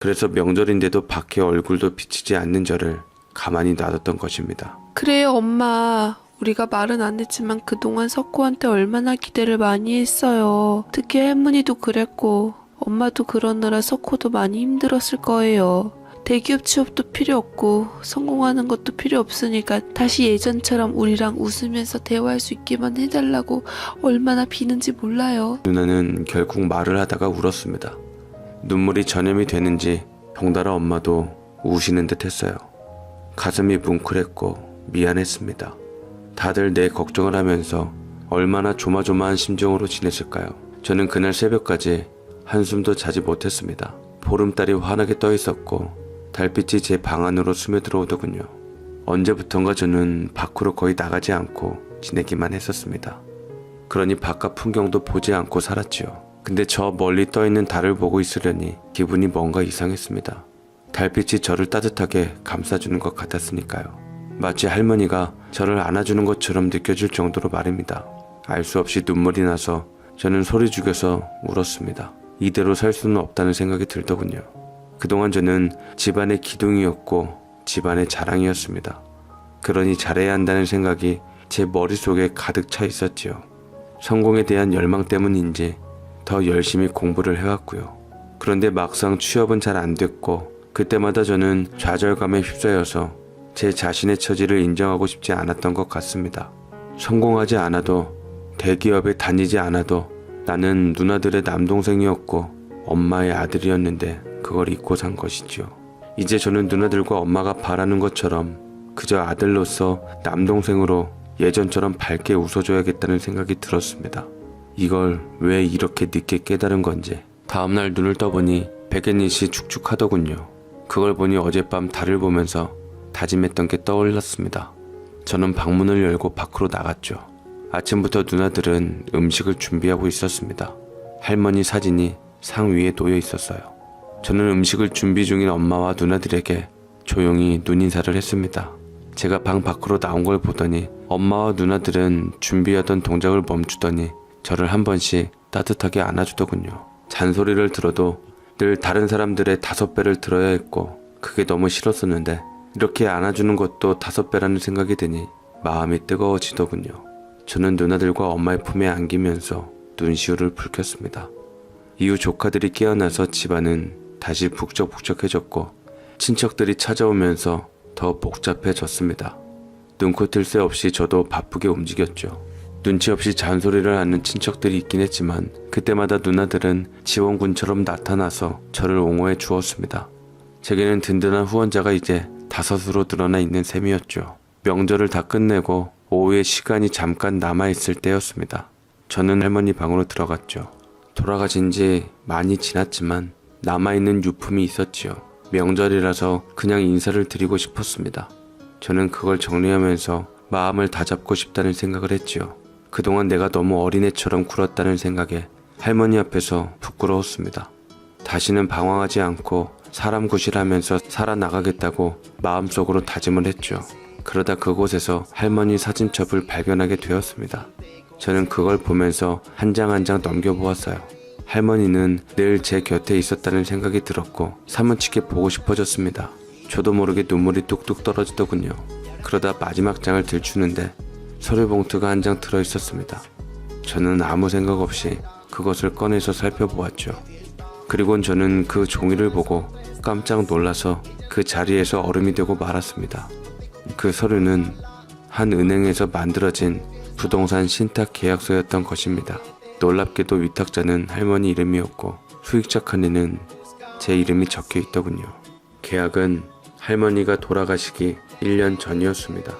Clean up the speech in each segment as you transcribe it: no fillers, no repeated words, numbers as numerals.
그래서 명절인데도 밖에 얼굴도 비치지 않는 저를 가만히 놔뒀던 것입니다. 그래요, 엄마. 우리가 말은 안 했지만 그동안 석호한테 얼마나 기대를 많이 했어요. 특히 할머니도 그랬고 엄마도 그러느라 석호도 많이 힘들었을 거예요. 대기업 취업도 필요 없고 성공하는 것도 필요 없으니까 다시 예전처럼 우리랑 웃으면서 대화할 수 있게만 해달라고 얼마나 비는지 몰라요. 누나는 결국 말을 하다가 울었습니다. 눈물이 전염이 되는지 덩달아 엄마도 우시는 듯 했어요. 가슴이 뭉클했고 미안했습니다. 다들 내 걱정을 하면서 얼마나 조마조마한 심정으로 지냈을까요? 저는 그날 새벽까지 한숨도 자지 못했습니다. 보름달이 환하게 떠 있었고 달빛이 제 방 안으로 스며들어오더군요. 언제부턴가 저는 밖으로 거의 나가지 않고 지내기만 했었습니다. 그러니 바깥 풍경도 보지 않고 살았지요. 근데 저 멀리 떠있는 달을 보고 있으려니 기분이 뭔가 이상했습니다. 달빛이 저를 따뜻하게 감싸주는 것 같았으니까요. 마치 할머니가 저를 안아주는 것처럼 느껴질 정도로 말입니다. 알 수 없이 눈물이 나서 저는 소리 죽여서 울었습니다. 이대로 살 수는 없다는 생각이 들더군요. 그동안 저는 집안의 기둥이었고 집안의 자랑이었습니다. 그러니 잘해야 한다는 생각이 제 머릿속에 가득 차 있었지요. 성공에 대한 열망 때문인지 더 열심히 공부를 해왔고요. 그런데 막상 취업은 잘 안 됐고 그때마다 저는 좌절감에 휩싸여서 제 자신의 처지를 인정하고 싶지 않았던 것 같습니다. 성공하지 않아도 대기업에 다니지 않아도 나는 누나들의 남동생이었고 엄마의 아들이었는데 그걸 잊고 산 것이지요. 이제 저는 누나들과 엄마가 바라는 것처럼 그저 아들로서 남동생으로 예전처럼 밝게 웃어줘야겠다는 생각이 들었습니다. 이걸 왜 이렇게 늦게 깨달은 건지 다음날 눈을 떠보니 백엔잇이 축축하더군요. 그걸 보니 어젯밤 달을 보면서 다짐했던 게 떠올랐습니다. 저는 방문을 열고 밖으로 나갔죠. 아침부터 누나들은 음식을 준비하고 있었습니다. 할머니 사진이 상 위에 놓여 있었어요. 저는 음식을 준비 중인 엄마와 누나들에게 조용히 눈인사를 했습니다. 제가 방 밖으로 나온 걸 보더니 엄마와 누나들은 준비하던 동작을 멈추더니 저를 한 번씩 따뜻하게 안아주더군요. 잔소리를 들어도 늘 다른 사람들의 5배를 들어야 했고 그게 너무 싫었었는데 이렇게 안아주는 것도 5배라는 생각이 드니 마음이 뜨거워지더군요. 저는 누나들과 엄마의 품에 안기면서 눈시울을 붉혔습니다. 이후 조카들이 깨어나서 집안은 다시 북적북적해졌고 친척들이 찾아오면서 더 복잡해졌습니다. 눈코 뜰 새 없이 저도 바쁘게 움직였죠. 눈치 없이 잔소리를 하는 친척들이 있긴 했지만 그때마다 누나들은 지원군처럼 나타나서 저를 옹호해 주었습니다. 제게는 든든한 후원자가 이제 5으로 늘어나 있는 셈이었죠. 명절을 다 끝내고 오후에 시간이 잠깐 남아있을 때였습니다. 저는 할머니 방으로 들어갔죠. 돌아가신 지 많이 지났지만 남아있는 유품이 있었지요. 명절이라서 그냥 인사를 드리고 싶었습니다. 저는 그걸 정리하면서 마음을 다잡고 싶다는 생각을 했지요. 그동안 내가 너무 어린애처럼 굴었다는 생각에 할머니 앞에서 부끄러웠습니다. 다시는 방황하지 않고 사람 구실하면서 살아나가겠다고 마음속으로 다짐을 했죠. 그러다 그곳에서 할머니 사진첩을 발견하게 되었습니다. 저는 그걸 보면서 한 장 한 장 넘겨보았어요. 할머니는 늘 제 곁에 있었다는 생각이 들었고 사무치게 보고 싶어졌습니다. 저도 모르게 눈물이 뚝뚝 떨어지더군요. 그러다 마지막 장을 들추는데 서류 봉투가 한 장 들어있었습니다. 저는 아무 생각 없이 그것을 꺼내서 살펴보았죠. 그리곤 저는 그 종이를 보고 깜짝 놀라서 그 자리에서 얼음이 되고 말았습니다. 그 서류는 한 은행에서 만들어진 부동산 신탁 계약서였던 것입니다. 놀랍게도 위탁자는 할머니 이름이었고 수익자 칸에는 제 이름이 적혀 있더군요. 계약은 할머니가 돌아가시기 1년 전이었습니다.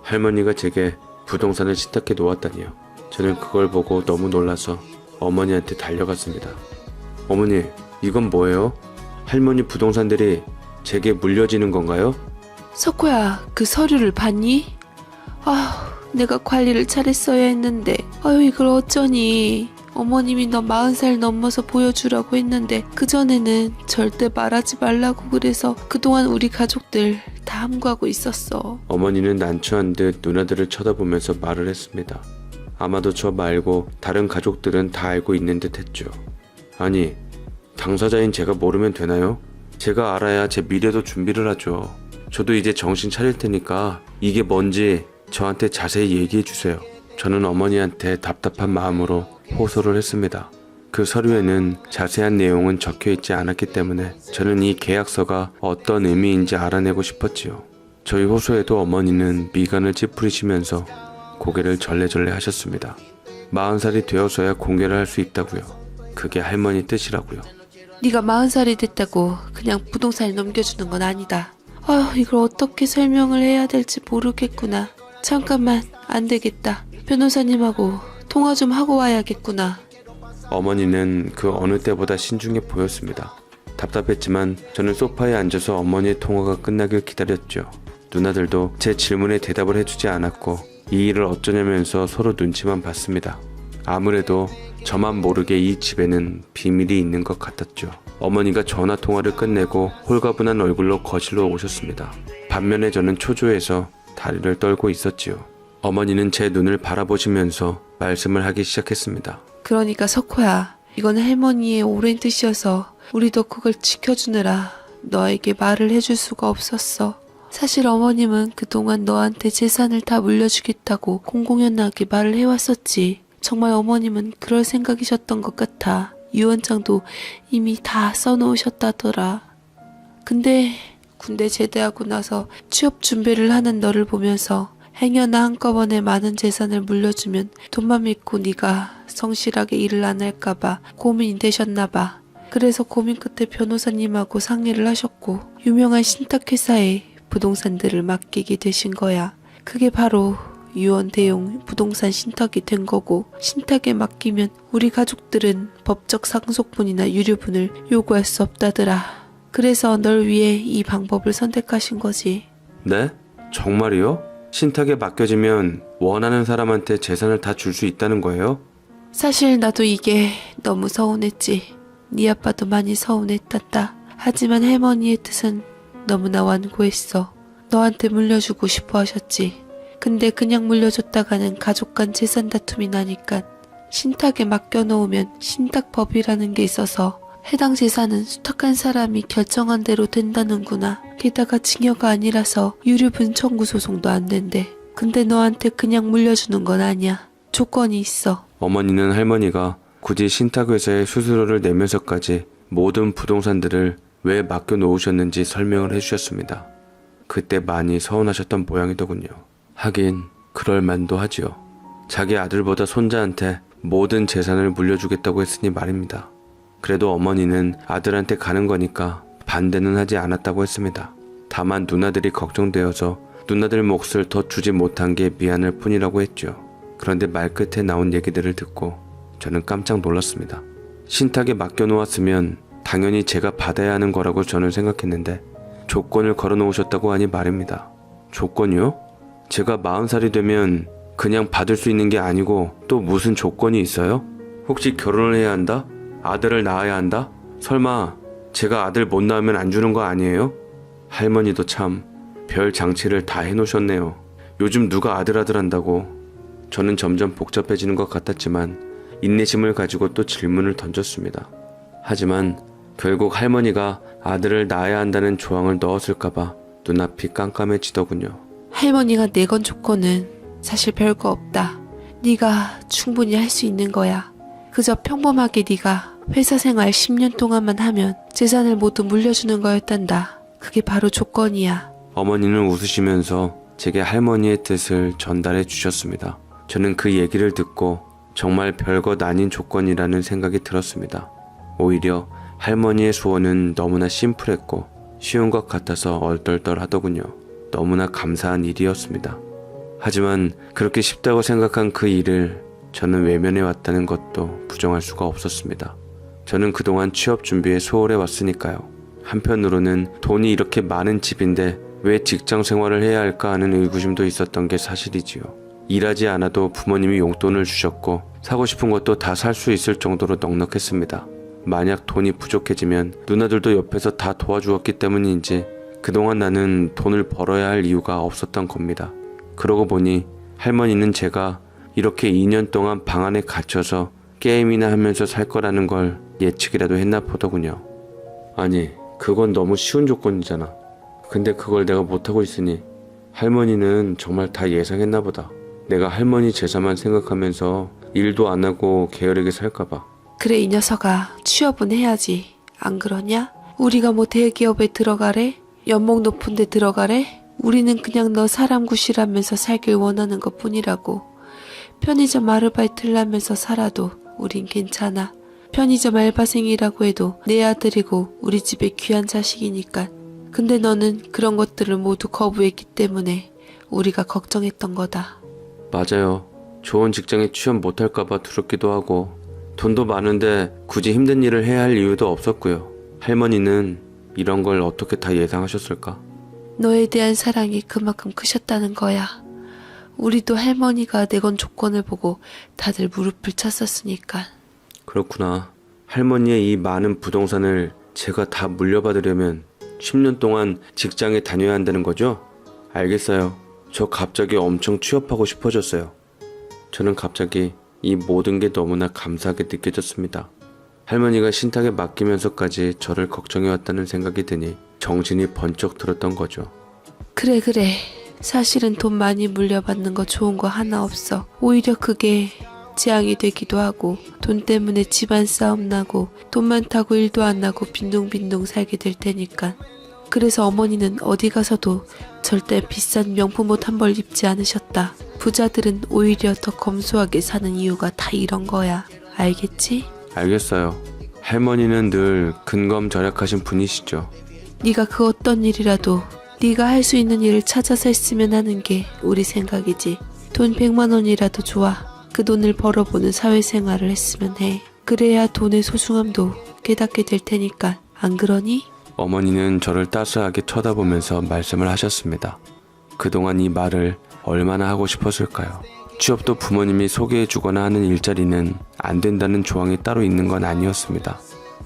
할머니가 제게 부동산을 신탁해 놓았다니요. 저는 그걸 보고 너무 놀라서 어머니한테 달려갔습니다. 어머니, 이건 뭐예요? 할머니 부동산들이 제게 물려지는 건가요? 석호야, 그 서류를 봤니? 내가 관리를 잘했어야 했는데 이걸 어쩌니. 어머님이 너 40살 넘어서 보여주라고 했는데 그전에는 절대 말하지 말라고 그래서 그동안 우리 가족들 다 함구하고 있었어. 어머니는 난처한 듯 누나들을 쳐다보면서 말을 했습니다. 아마도 저 말고 다른 가족들은 다 알고 있는 듯 했죠. 아니, 당사자인 제가 모르면 되나요? 제가 알아야 제 미래도 준비를 하죠. 저도 이제 정신 차릴 테니까 이게 뭔지 저한테 자세히 얘기해 주세요. 저는 어머니한테 답답한 마음으로 호소를 했습니다. 그 서류에는 자세한 내용은 적혀 있지 않았기 때문에 저는 이 계약서가 어떤 의미인지 알아내고 싶었지요. 저희 호소에도 어머니는 미간을 찌푸리시면서 고개를 절레절레 하셨습니다. 40살이 되어서야 공개를 할 수 있다고요. 그게 할머니 뜻이라고요. 네가 40살이 됐다고 그냥 부동산에 넘겨주는 건 아니다. 아휴, 이걸 어떻게 설명을 해야 될지 모르겠구나. 잠깐만, 안 되겠다. 변호사님하고 통화 좀 하고 와야겠구나. 어머니는 그 어느 때보다 신중해 보였습니다. 답답했지만 저는 소파에 앉아서 어머니의 통화가 끝나길 기다렸죠. 누나들도 제 질문에 대답을 해주지 않았고 이 일을 어쩌냐면서 서로 눈치만 봤습니다. 아무래도 저만 모르게 이 집에는 비밀이 있는 것 같았죠. 어머니가 전화 통화를 끝내고 홀가분한 얼굴로 거실로 오셨습니다. 반면에 저는 초조해서 다리를 떨고 있었지요. 어머니는 제 눈을 바라보시면서 말씀을 하기 시작했습니다. 그러니까 석호야, 이건 할머니의 오랜 뜻이어서 우리도 그걸 지켜주느라 너에게 말을 해줄 수가 없었어. 사실 어머님은 그동안 너한테 재산을 다 물려주겠다고 공공연하게 말을 해왔었지. 정말 어머님은 그럴 생각이셨던 것 같아. 유언장도 이미 다 써놓으셨다더라. 근데 군대 제대하고 나서 취업 준비를 하는 너를 보면서 행여나 한꺼번에 많은 재산을 물려주면 돈만 믿고 네가 성실하게 일을 안 할까봐 고민이 되셨나봐. 그래서 고민 끝에 변호사님하고 상의를 하셨고 유명한 신탁회사에 부동산들을 맡기게 되신 거야. 그게 바로 유언 대용 부동산 신탁이 된 거고, 신탁에 맡기면 우리 가족들은 법적 상속분이나 유류분을 요구할 수 없다더라. 그래서 널 위해 이 방법을 선택하신 거지. 네? 정말이요? 신탁에 맡겨지면 원하는 사람한테 재산을 다 줄 수 있다는 거예요? 사실 나도 이게 너무 서운했지. 네 아빠도 많이 서운했단다. 하지만 할머니의 뜻은 너무나 완고했어. 너한테 물려주고 싶어 하셨지. 근데 그냥 물려줬다가는 가족 간 재산 다툼이 나니까 신탁에 맡겨놓으면 신탁법이라는 게 있어서 해당 재산은 수탁한 사람이 결정한 대로 된다는구나. 게다가 징여가 아니라서 유류분 청구 소송도 안 된대. 근데 너한테 그냥 물려주는 건 아니야. 조건이 있어. 어머니는 할머니가 굳이 신탁회사에 수수료를 내면서까지 모든 부동산들을 왜 맡겨놓으셨는지 설명을 해주셨습니다. 그때 많이 서운하셨던 모양이더군요. 하긴 그럴 만도 하지요. 자기 아들보다 손자한테 모든 재산을 물려주겠다고 했으니 말입니다. 그래도 어머니는 아들한테 가는 거니까 반대는 하지 않았다고 했습니다. 다만 누나들이 걱정되어서 누나들 몫을 더 주지 못한 게 미안할 뿐이라고 했죠. 그런데 말끝에 나온 얘기들을 듣고 저는 깜짝 놀랐습니다. 신탁에 맡겨놓았으면 당연히 제가 받아야 하는 거라고 저는 생각했는데 조건을 걸어놓으셨다고 하니 말입니다. 조건이요? 제가 40살이 되면 그냥 받을 수 있는 게 아니고 또 무슨 조건이 있어요? 혹시 결혼을 해야 한다? 아들을 낳아야 한다? 설마 제가 아들 못 낳으면 안 주는 거 아니에요? 할머니도 참 별 장치를 다 해놓으셨네요. 요즘 누가 아들 한다고. 저는 점점 복잡해지는 것 같았지만 인내심을 가지고 또 질문을 던졌습니다. 하지만 결국 할머니가 아들을 낳아야 한다는 조항을 넣었을까봐 눈앞이 깜깜해지더군요. 할머니가 내건 조건은 사실 별거 없다. 네가 충분히 할 수 있는 거야. 그저 평범하게 네가 회사 생활 10년 동안만 하면 재산을 모두 물려주는 거였단다. 그게 바로 조건이야. 어머니는 웃으시면서 제게 할머니의 뜻을 전달해 주셨습니다. 저는 그 얘기를 듣고 정말 별것 아닌 조건이라는 생각이 들었습니다. 오히려 할머니의 소원은 너무나 심플했고 쉬운 것 같아서 얼떨떨하더군요. 너무나 감사한 일이었습니다. 하지만 그렇게 쉽다고 생각한 그 일을 저는 외면해 왔다는 것도 부정할 수가 없었습니다. 저는 그동안 취업 준비에 소홀해 왔으니까요. 한편으로는 돈이 이렇게 많은 집인데 왜 직장 생활을 해야 할까 하는 의구심도 있었던 게 사실이지요. 일하지 않아도 부모님이 용돈을 주셨고 사고 싶은 것도 다 살 수 있을 정도로 넉넉했습니다. 만약 돈이 부족해지면 누나들도 옆에서 다 도와주었기 때문인지 그동안 나는 돈을 벌어야 할 이유가 없었던 겁니다. 그러고 보니 할머니는 제가 이렇게 2년 동안 방 안에 갇혀서 게임이나 하면서 살 거라는 걸 예측이라도 했나 보더군요. 아니, 그건 너무 쉬운 조건이잖아. 근데 그걸 내가 못하고 있으니 할머니는 정말 다 예상했나 보다. 내가 할머니 재산만 생각하면서 일도 안 하고 게으르게 살까봐. 그래, 이 녀석아. 취업은 해야지. 안 그러냐? 우리가 뭐 대기업에 들어가래? 연봉 높은 데 들어가래? 우리는 그냥 너 사람 구실하면서 살길 원하는 것 뿐이라고. 편의점 아르바이트를 하면서 살아도 우린 괜찮아. 편의점 알바생이라고 해도 내 아들이고 우리 집의 귀한 자식이니까. 근데 너는 그런 것들을 모두 거부했기 때문에 우리가 걱정했던 거다. 맞아요. 좋은 직장에 취업 못할까봐 두렵기도 하고 돈도 많은데 굳이 힘든 일을 해야 할 이유도 없었고요. 할머니는 이런 걸 어떻게 다 예상하셨을까? 너에 대한 사랑이 그만큼 크셨다는 거야. 우리도 할머니가 내건 조건을 보고 다들 무릎을 쳤었으니까. 그렇구나. 할머니의 이 많은 부동산을 제가 다 물려받으려면 10년 동안 직장에 다녀야 한다는 거죠? 알겠어요. 저 갑자기 엄청 취업하고 싶어졌어요. 저는 갑자기 이 모든 게 너무나 감사하게 느껴졌습니다. 할머니가 신탁에 맡기면서까지 저를 걱정해왔다는 생각이 드니 정신이 번쩍 들었던 거죠. 그래. 사실은 돈 많이 물려받는 거 좋은 거 하나 없어. 오히려 그게 재앙이 되기도 하고 돈 때문에 집안 싸움 나고 돈 많다고 일도 안 하고 빈둥빈둥 살게 될 테니까. 그래서 어머니는 어디 가서도 절대 비싼 명품 옷 한 벌 입지 않으셨다. 부자들은 오히려 더 검소하게 사는 이유가 다 이런 거야. 알겠지? 알겠어요. 할머니는 늘 근검절약하신 분이시죠. 네가 그 어떤 일이라도 네가 할 수 있는 일을 찾아서 했으면 하는 게 우리 생각이지. 돈 100만 원이라도 좋아. 그 돈을 벌어보는 사회생활을 했으면 해. 그래야 돈의 소중함도 깨닫게 될 테니까. 안 그러니? 어머니는 저를 따스하게 쳐다보면서 말씀을 하셨습니다. 그동안 이 말을 얼마나 하고 싶었을까요? 취업도 부모님이 소개해주거나 하는 일자리는 안 된다는 조항이 따로 있는 건 아니었습니다.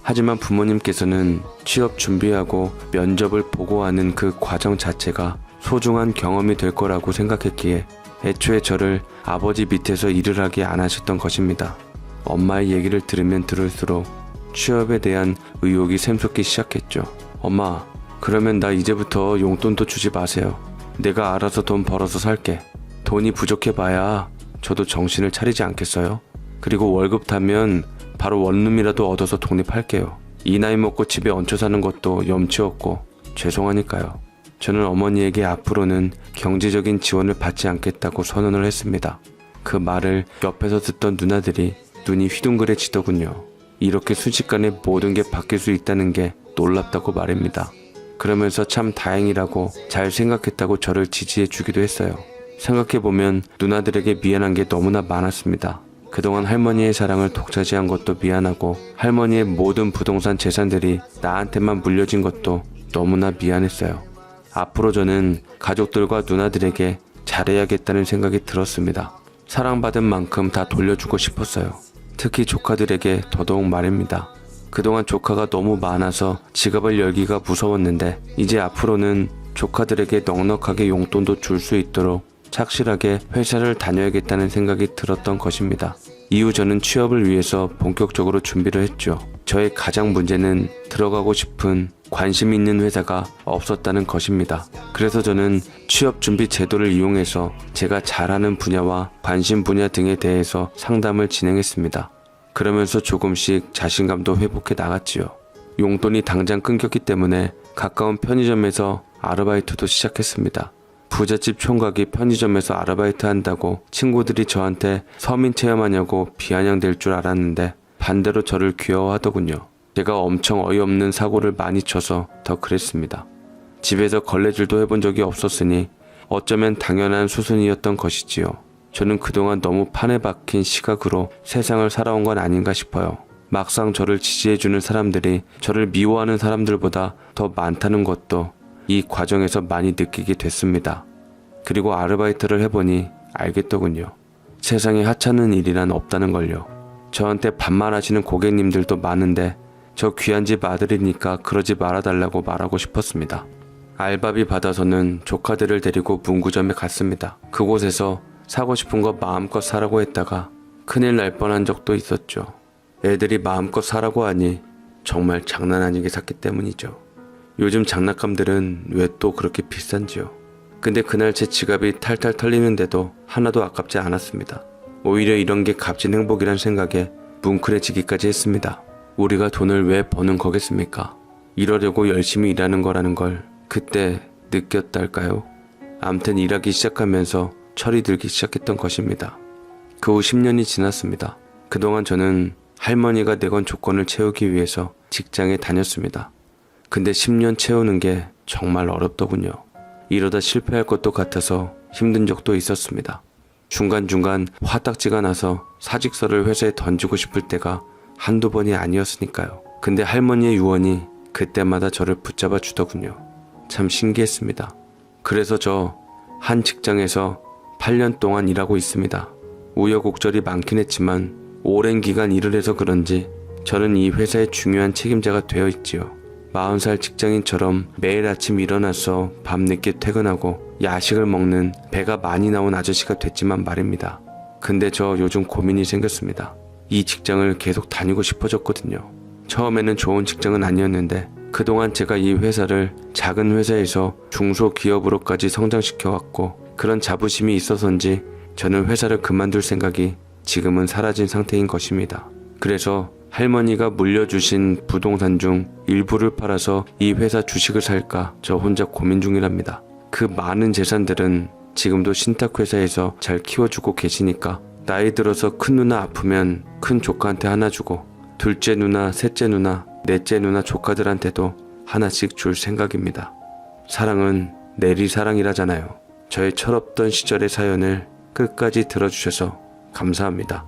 하지만 부모님께서는 취업 준비하고 면접을 보고하는 그 과정 자체가 소중한 경험이 될 거라고 생각했기에 애초에 저를 아버지 밑에서 일을 하게 안 하셨던 것입니다. 엄마의 얘기를 들으면 들을수록 취업에 대한 의욕이 샘솟기 시작했죠. 엄마, 그러면 나 이제부터 용돈도 주지 마세요. 내가 알아서 돈 벌어서 살게. 돈이 부족해봐야 저도 정신을 차리지 않겠어요? 그리고 월급 타면 바로 원룸이라도 얻어서 독립할게요. 이 나이 먹고 집에 얹혀 사는 것도 염치 없고 죄송하니까요. 저는 어머니에게 앞으로는 경제적인 지원을 받지 않겠다고 선언을 했습니다. 그 말을 옆에서 듣던 누나들이 눈이 휘둥그레지더군요. 이렇게 순식간에 모든 게 바뀔 수 있다는 게 놀랍다고 말입니다. 그러면서 참 다행이라고 잘 생각했다고 저를 지지해 주기도 했어요. 생각해보면 누나들에게 미안한 게 너무나 많았습니다. 그동안 할머니의 사랑을 독차지한 것도 미안하고 할머니의 모든 부동산 재산들이 나한테만 물려진 것도 너무나 미안했어요. 앞으로 저는 가족들과 누나들에게 잘해야겠다는 생각이 들었습니다. 사랑받은 만큼 다 돌려주고 싶었어요. 특히 조카들에게 더더욱 말입니다. 그동안 조카가 너무 많아서 지갑을 열기가 무서웠는데 이제 앞으로는 조카들에게 넉넉하게 용돈도 줄 수 있도록 착실하게 회사를 다녀야겠다는 생각이 들었던 것입니다. 이후 저는 취업을 위해서 본격적으로 준비를 했죠. 저의 가장 문제는 들어가고 싶은 관심 있는 회사가 없었다는 것입니다. 그래서 저는 취업 준비 제도를 이용해서 제가 잘하는 분야와 관심 분야 등에 대해서 상담을 진행했습니다. 그러면서 조금씩 자신감도 회복해 나갔지요. 용돈이 당장 끊겼기 때문에 가까운 편의점에서 아르바이트도 시작했습니다. 부잣집 총각이 편의점에서 아르바이트 한다고 친구들이 저한테 서민 체험하냐고 비아냥댈 줄 알았는데 반대로 저를 귀여워하더군요. 제가 엄청 어이없는 사고를 많이 쳐서 더 그랬습니다. 집에서 걸레질도 해본 적이 없었으니 어쩌면 당연한 수순이었던 것이지요. 저는 그동안 너무 판에 박힌 시각으로 세상을 살아온 건 아닌가 싶어요. 막상 저를 지지해주는 사람들이 저를 미워하는 사람들보다 더 많다는 것도 이 과정에서 많이 느끼게 됐습니다. 그리고 아르바이트를 해보니 알겠더군요. 세상에 하찮은 일이란 없다는 걸요. 저한테 반말하시는 고객님들도 많은데 저 귀한 집 아들이니까 그러지 말아달라고 말하고 싶었습니다. 알바비 받아서는 조카들을 데리고 문구점에 갔습니다. 그곳에서 사고 싶은 거 마음껏 사라고 했다가 큰일 날 뻔한 적도 있었죠. 애들이 마음껏 사라고 하니 정말 장난 아니게 샀기 때문이죠. 요즘 장난감들은 왜 또 그렇게 비싼지요. 근데 그날 제 지갑이 탈탈 털리는데도 하나도 아깝지 않았습니다. 오히려 이런 게 값진 행복이란 생각에 뭉클해지기까지 했습니다. 우리가 돈을 왜 버는 거겠습니까? 이러려고 열심히 일하는 거라는 걸 그때 느꼈달까요? 암튼 일하기 시작하면서 철이 들기 시작했던 것입니다. 그 후 10년이 지났습니다. 그동안 저는 할머니가 내건 조건을 채우기 위해서 직장에 다녔습니다. 근데 10년 채우는 게 정말 어렵더군요. 이러다 실패할 것도 같아서 힘든 적도 있었습니다. 중간중간 화딱지가 나서 사직서를 회사에 던지고 싶을 때가 한두 번이 아니었으니까요. 근데 할머니의 유언이 그때마다 저를 붙잡아 주더군요. 참 신기했습니다. 그래서 저 한 직장에서 8년 동안 일하고 있습니다. 우여곡절이 많긴 했지만 오랜 기간 일을 해서 그런지 저는 이 회사의 중요한 책임자가 되어 있지요. 40살 직장인처럼 매일 아침 일어나서 밤늦게 퇴근하고 야식을 먹는 배가 많이 나온 아저씨가 됐지만 말입니다. 근데 저 요즘 고민이 생겼습니다. 이 직장을 계속 다니고 싶어졌거든요. 처음에는 좋은 직장은 아니었는데 그동안 제가 이 회사를 작은 회사에서 중소기업으로까지 성장시켜왔고 그런 자부심이 있어서인지 저는 회사를 그만둘 생각이 지금은 사라진 상태인 것입니다. 그래서 할머니가 물려주신 부동산 중 일부를 팔아서 이 회사 주식을 살까 저 혼자 고민 중이랍니다. 그 많은 재산들은 지금도 신탁회사에서 잘 키워주고 계시니까 나이 들어서 큰 누나 아프면 큰 조카한테 하나 주고 둘째 누나, 셋째 누나, 넷째 누나 조카들한테도 하나씩 줄 생각입니다. 사랑은 내리사랑이라잖아요. 저의 철없던 시절의 사연을 끝까지 들어주셔서 감사합니다.